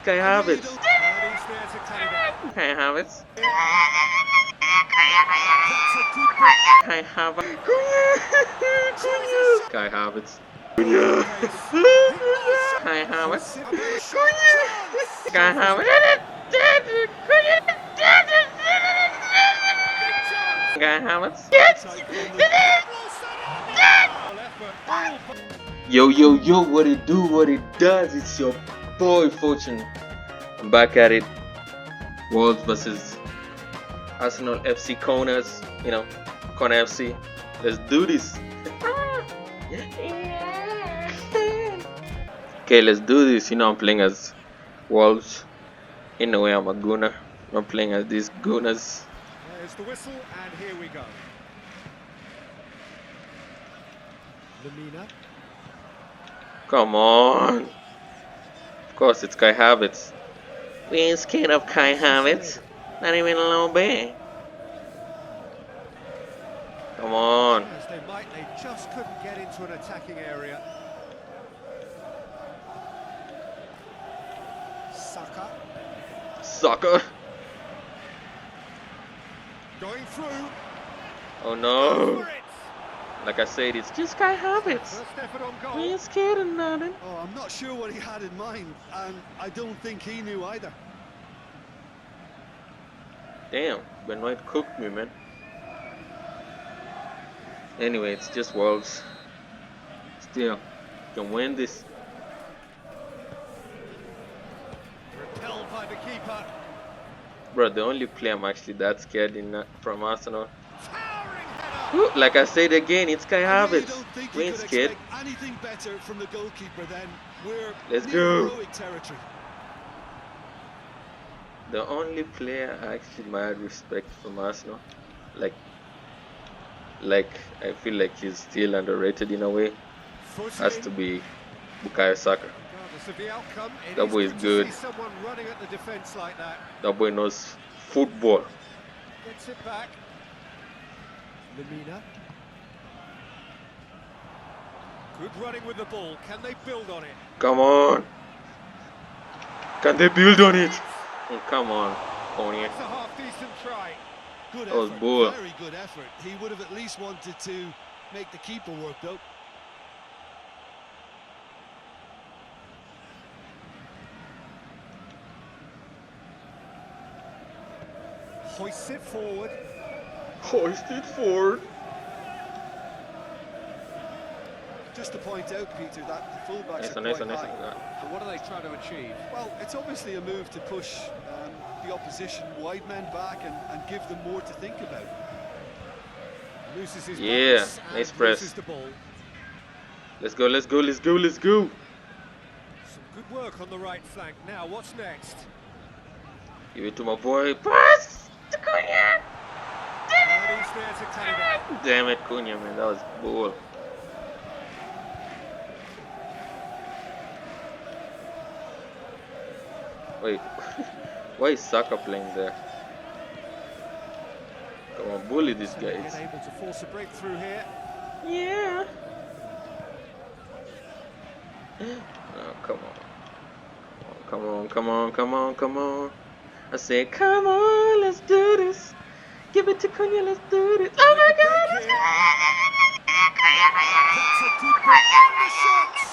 Can I have it? Can I have it? Can I have it? Can I have it? Can I have it? Can I have it? Can I have it? Yo, yo, yo, what it do, what it does, it's your boy Fortune. I'm back at it. Wolves versus Arsenal FC Corners, Corner FC. Let's do this. Okay, let's do this. I'm playing as Wolves. In a way, I'm a gooner. I'm playing as these gooners. There's the whistle, and here we go. Lamina. Come on. Of course, it's Kai Havertz. We ain't scared of Kai Havertz. Not even a little bit. Come on. As they might, they just couldn't get into an attacking area. Soccer. Going through. Oh no. Like I said, it's just Kai Havertz. We ain't scared of nothing. Oh, I'm not sure what he had in mind, and I don't think he knew either. Damn, Ben White cooked me, man. Anyway, it's just Wolves. Still, can win this. Repelled by the keeper. Bro, the only player I'm actually that scared from Arsenal. Ooh, like I said again, it's Kai Havertz. We ain't scared. Anything better from the goalkeeper then. Let's go. Territory. The only player I actually might respect from Arsenal, like I feel like he's still underrated in a way, has to be Bukayo Saka. That boy is good. That boy knows football. Gets it back. Lamina. Good running with the ball. Can they build on it? Come on. Can they build on it? Oh, come on, Pony. It's a half-decent try. Good That was effort. bull. Very good effort. He would have at least wanted to make the keeper work though. Hoists it forward. Hoist it forward. Just to point out, Peter, that the fullbacks are Nice, quite nice. high. And what are they trying to achieve? Well, it's obviously a move to push the opposition wide men back and give them more to think about. Loses his Yeah, balance and nice press. loses the ball. Let's go, let's go, let's go, let's go. Some good work on the right flank. Now, what's next? Give it to my boy. Pass to Cunha. And he's there to cut it out. Damn it, Cunha, man. That was bull. Wait, why is Saka playing there? Come on, bully these guys. Able to force a breakthrough here. Yeah. Oh, come on. Come on, come on, come on, come on. I said, come on, let's do this. Give it to Cunha, let's do this. Oh my God! That's a good break on the shots.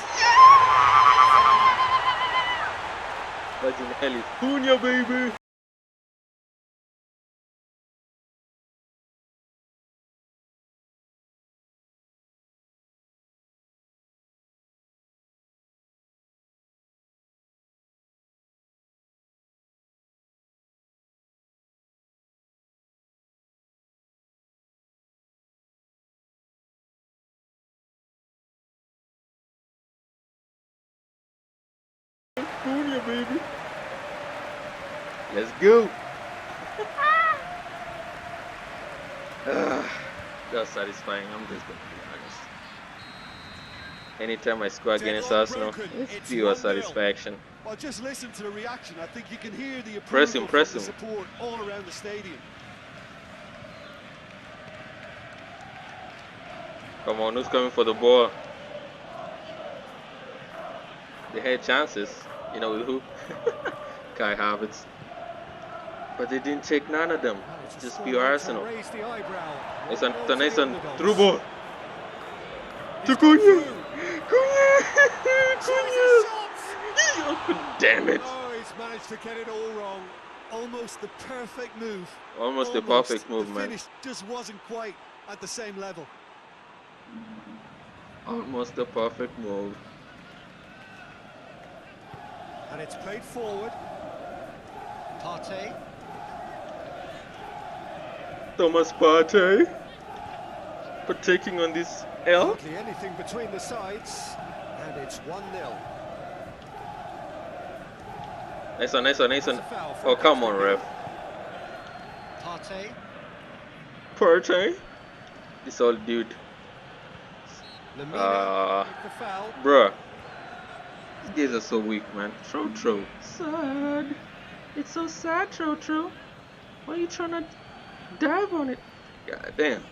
What in hell is Cunha, baby? Cunha, baby. Let's go. That's satisfying. I'm just gonna be honest. Anytime I score against Arsenal, it's pure satisfaction. Well, just listen to the reaction. I think you can hear the approval Press him, press from the him. support all around the stadium. Come on, who's coming for the ball? They had chances. You know who? Kai Havertz. But they didn't take none of them. Well, it's a Just scoreline pure to Arsenal. raise the eyebrow. Nice 1-0 on, to nice the on. Through underdogs. ball. To He's gone Cunha. through. Cunha. Shoots a Cunha. shot! Oh, damn it. Oh, he's managed to get it all wrong. Almost the perfect move. Almost the perfect move, The man. finish just wasn't quite at the same level. Almost the perfect move. And it's played forward. Partey. Thomas Partey. For taking on this L. Hardly anything between the sides. And it's 1-0. Nice one, nice one, nice one. That's a foul for Oh, a come on, touch ref. Partey. Partey. This old dude. Lamina with the foul. Bruh. These guys are so weak, man. Throw. Sad. It's so sad, throw. Why are you trying to dive on it? God damn.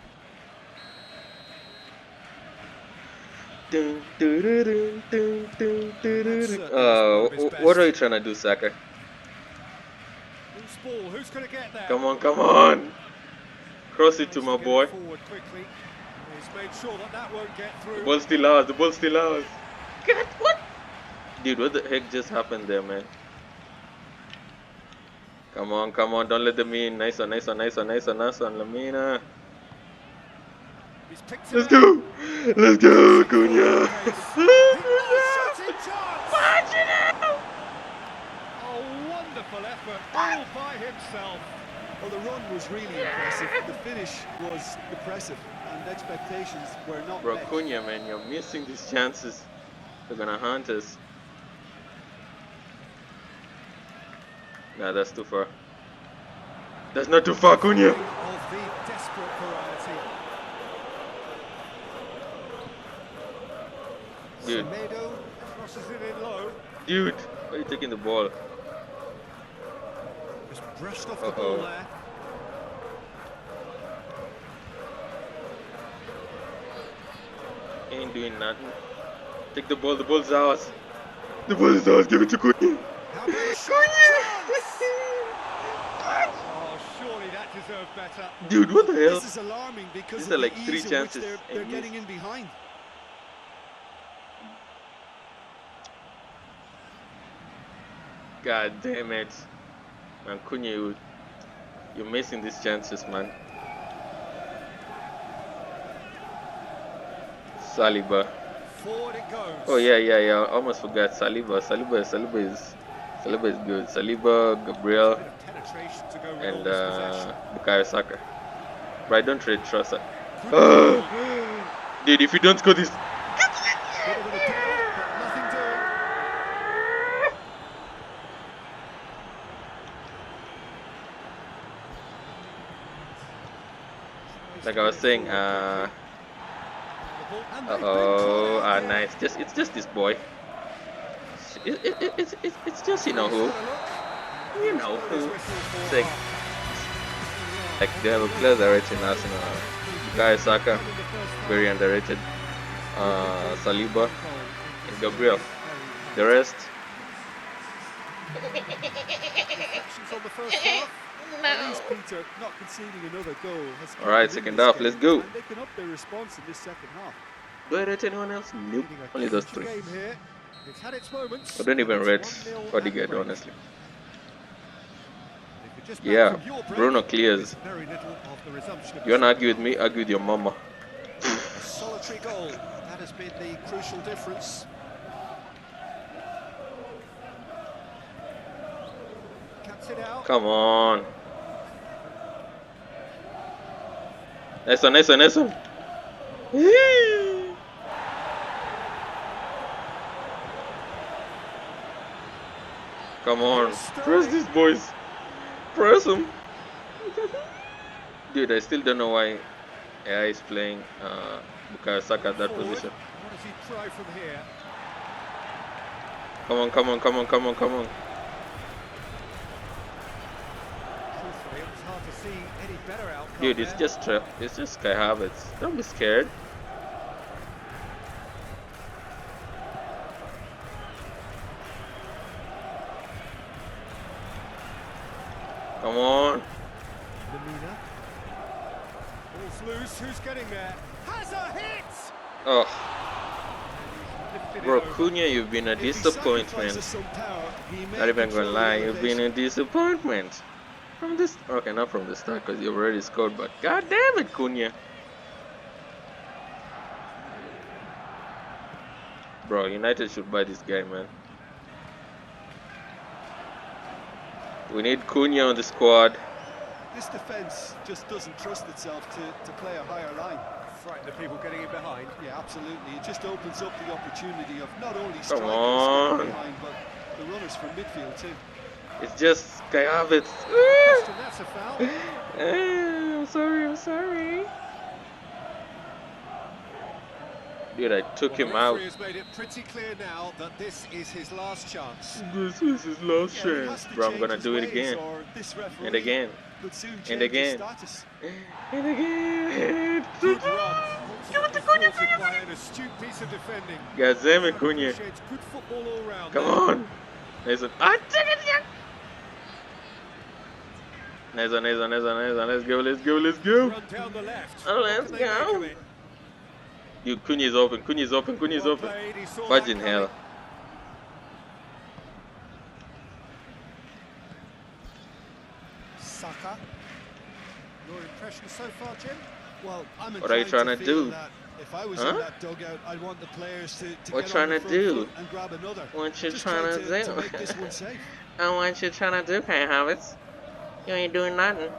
What are you trying to do, Saka? Loose ball, who's going to get there? Come on. Cross it to Tries my get it boy. forward quickly. He's made sure that won't get The through. ball's still ours. God, what? Dude, what the heck just happened there, man? Come on. Don't let them in. Nice one, Lamina. He's picked it Let's up. go, Cunha. Shooting chance! Oh, wonderful effort, all by himself. Well, the run was really impressive. The finish was impressive, and expectations were not Bro, met. Cunha, man, you're missing these chances. They're gonna hunt us. Nah, that's too far. That's not too far, Cunha. Of the desperate variety. Dude. Semedo crosses it in low. Dude, why are you taking the ball? Just brushed off the ball there. Ain't doing nothing. Take the ball. The ball's ours. Give it to Cunha. How about a shot chance? Oh, surely that deserved better. Dude, what the hell? This is alarming because These of are the like 3 ease in which chances they're and getting missed. in behind. God damn it. Man, Cunha, you're missing these chances, man. Saliba. Forward it goes. Oh yeah. I almost forgot Saliba. Saliba is good. Saliba, Gabriel, A bit of penetration to go with all and this possession. Bukayo Saka. But I don't really trust her. Good ball. Dude, if you don't score this, Bit of an appeal, but nothing doing. like I was saying, nice. It's just this boy. It's just you know who. It's like they have a player underrated in Arsenal. Bukayo Saka, very underrated. Saliba and Gabriel. The rest. Reflections on the first half. At least Peter not conceding another goal has kept Alright, them in second this half, game, let's go. and they can up their response in this second half. Do I rate anyone else? Nope. Leading a Only those crucial 3. game here. It's had its moments. I don't even It's rate 1-0 at Odegaard, the break. honestly. If you're just back Yeah, from your break, Bruno clears. there's very little of the resumption of You wanna the argue with second me? Argue with your mama. half. A solitary goal. That has been the crucial difference. Cuts it out. Come on. Nice one. Yee. Come on. Press these boys. Press them. Dude, I still don't know why AI is playing Bukayo Saka at that Forward. position. What does he try from here? Come on. Truthfully, it was hard to see any better outcome. Dude, it's there. just Kai Havertz. Don't be scared. Come on. Lamina. Ball's loose. Who's getting there? Has a hit! Oh, Lifted it bro, over. Cunha, you've been a If he disappointment. sacrifices some power, he may Not even gonna control the lie, you've been elevation. a disappointment. From this, okay, not from the start because you've already scored, but god damn it, Cunha. Bro, United should buy this guy, man. We need Cunha on the squad. This defence just doesn't trust itself to play a higher line. Frighten the people getting in behind. Yeah, absolutely. It just opens up the opportunity of not only Come strikers on. getting behind, but the runners from midfield too. It's just Kai Havertz. Question, that's a foul. I'm sorry, I'm sorry. Dude, I took Well, him the out. referee has made it pretty clear now that this is his last chance. This is his last Yeah, he has chance. to Bro, I'm change gonna his do it ways, again. or this referee And again. could soon And change his again. status. And again. Good run. Ultimately thwarted by an astute piece of defending. God damn it, Crowd Cunha. appreciates good football all round. Come there. on. Nice one. Ah, take it again. Nice one, nice one, nice one, nice one. Let's go, let's go, let's go. Run down the left. Oh, What let's can they make of go. it? Dude, Cunha is open, Cunha is open, Cunha is Well open. played, he saw Virgin that hell. coming. Saka. Your impression so far, Jim? Well, I'm What are you inclined trying to feel do? that if I was Huh? in that dugout, I'd want the players to What get trying on the to front do? foot and grab another. What you Just trying try to to do? make this one safe. And what you trying to do, Kai Havertz? You ain't doing nothing.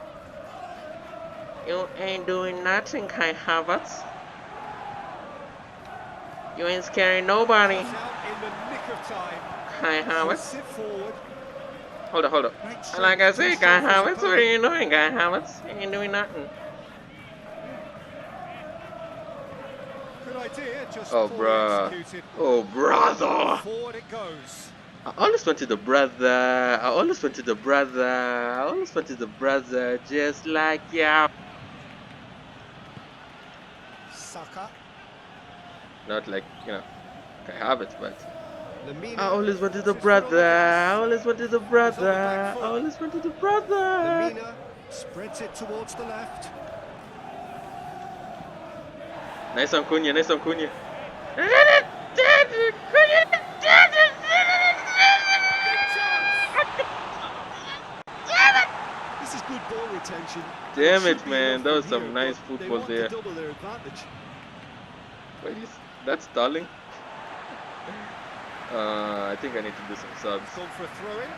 You ain't doing nothing, Kai Havertz. You ain't scaring nobody, Cut out in the nick of time. Kai Havertz. Puts it forward. Hold up, hold up. Great And like I strength to said, Kai stop his Havertz, what are opponent. you doing, Kai Havertz? You ain't doing nothing. Good idea, just Oh, poorly bruh. executed. Oh, brother. Forward it goes. I always wanted the brother. I always wanted the brother. I always wanted the brother, just like you. Saka. Not like, Kai Havertz, but Lamina. I always wanted Puts the his foot on the brother. I gas. always wanted the He's on the back brother. I foot. always wanted the brother. Lamina spreads it towards the left. Nice on Cunha, nice on Cunha. Big chance. This is good ball retention. and Damn should it, be man. enough That from was some here, nice but they football want there. to double their advantage. Wait, that's stalling? I think I need to do some subs. Gone for a throw-in.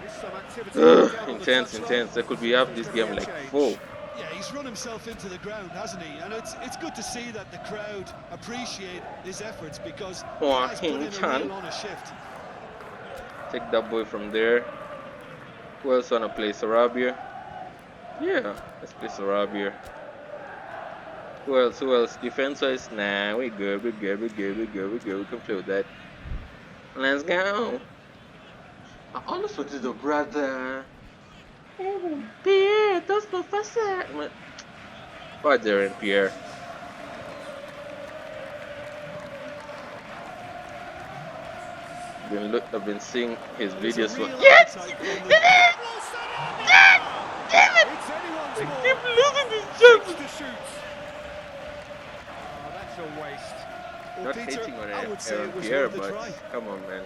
There's some activity down on the Intense, touchline. intense. I could be up this game like full. Yeah, he's run himself into the ground, hasn't he? And it's good to see that the crowd appreciate his efforts because he has put in a real honest shift. Take that boy from there. Who else wanna play Sarabia? Yeah, let's play Sarabia. Who else? Who else? Defense wise? Nah, we good, we good, we good, we good, we good. We can play with that. Let's go. I almost wanted the brother. Oh, Pierre, that's Professor. What there in Pierre? I've been seeing his videos for. Yes! Did it! God damn it! It's anyone's I ball. keep losing these Six chances. to shoot. Oh, that's a waste. Well, Not Peter, hating on I would say Aaron it was Pierre, worth a but try. come on, man.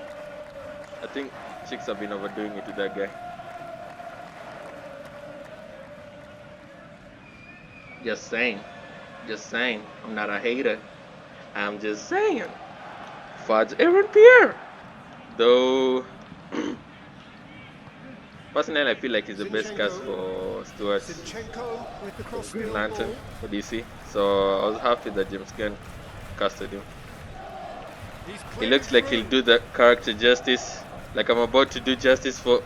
I think chicks have been overdoing it to that guy. Just saying. Just saying. I'm not a hater. I'm just saying. Fudge Aaron Pierre. Though, personally, I feel like he's the best cast for Stuart's Zinchenko with the cross Green field Lantern ball. for DC. So I was happy that James Gunn casted him. He's He played looks it like through. he'll do the character justice. Like I'm about to do justice for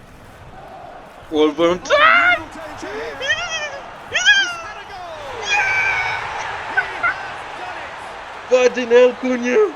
Wolverhampton. Oh, real danger here. He's had a goal. He has done it. Virgin El Cunha.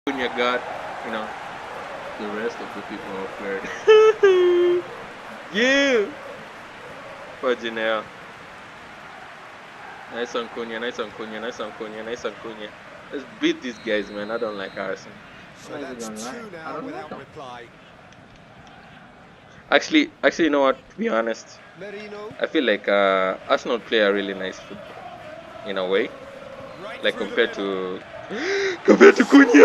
Cunha got, you know, the rest of the people off guard. Yeah! For Janelle. Nice on Cunha, nice on Cunha, nice on Cunha, nice on Cunha. Let's beat these guys, man. I don't like Arsenal. So I'm not even that's gonna lie. two I now don't like without them. reply. Actually, you know what? To be honest, Merino, I feel like Arsenal play a really nice football in a way, right like through the compared middle. to compared to Cunha.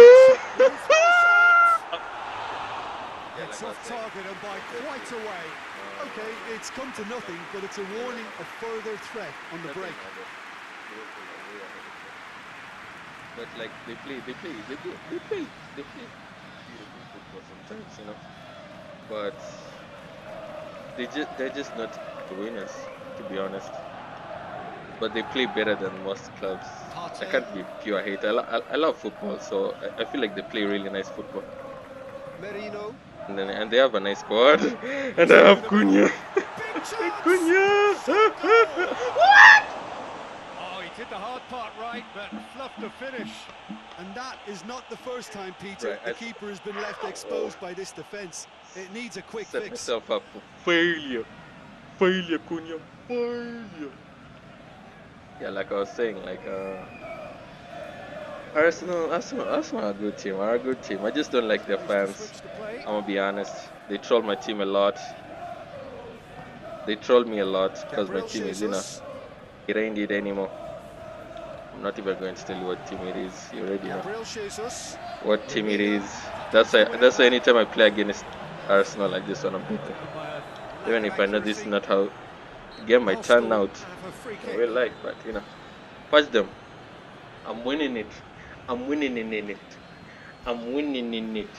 Room for the shot. Yeah, It's like I was off saying. target and by quite a way. Okay, it's come to nothing, but it's a warning of further threat on the break. But like they play beautiful football sometimes, you know. But they're just not winners, to be honest. But they play better than most clubs. I Partey, can't be pure hate. I love football, so I feel like they play really nice football. Merino, And they have a nice squad. And I through have the middle. Cunha. Big chance! Cunha. Shot goal! What? Oh, he did the hard part right, but fluffed the finish. And that is not the first time, Peter, Right, the keeper has been left exposed by this defence. It needs a quick Set fix. myself up for failure. Failure, Cunha. Failure. Yeah, like I was saying, like Arsenal are a good team. Are a good team. I just don't like their Supposed to fans. switch the play. I'm gonna be honest. They troll my team a lot. They troll me a lot because my Gabriel team is in a. Jesus. It ain't it anymore. I'm not even going to tell you what team it is. You already know Gabriel Jesus. what team it Lemina is. goes to win it That's why back. anytime I play against Arsenal like this one, I'm beaten. And by a lack Even of if I know this is accuracy, not how the game might turn Arsenal out have a free in kick. real life, but you know, watch them. I'm winning it. I'm winning in it. I'm winning in it.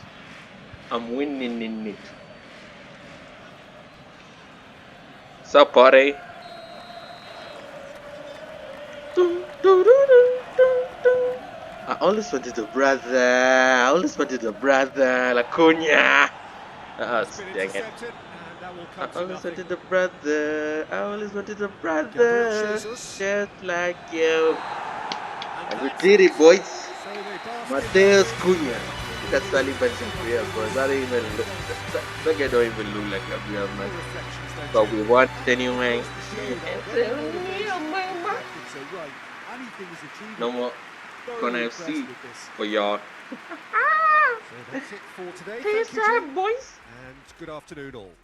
I'm winning in it. Sup, party? I always wanted a brother. I always wanted a brother. La Cunha. It's been Dang it. intercepted, and that will I come to always nothing. wanted a brother. I always wanted a Gabriel brother. Jesus. Just like you. And And we that's did it. it, boys. So they bask in their Mateus win. Cunha. Look at Saliba Gabriel, bro. That don't even look. That guy don't even look like Gabriel, No man. reflections then, But Jim. we won And it anyway. goes to show And when the motivation my and tactics are right, anything is no achievable. more Thoroughly Gonna impressed FC with this. for y'all. So that's it for today. Peace Thank you, out, Jim. boys. And good afternoon all.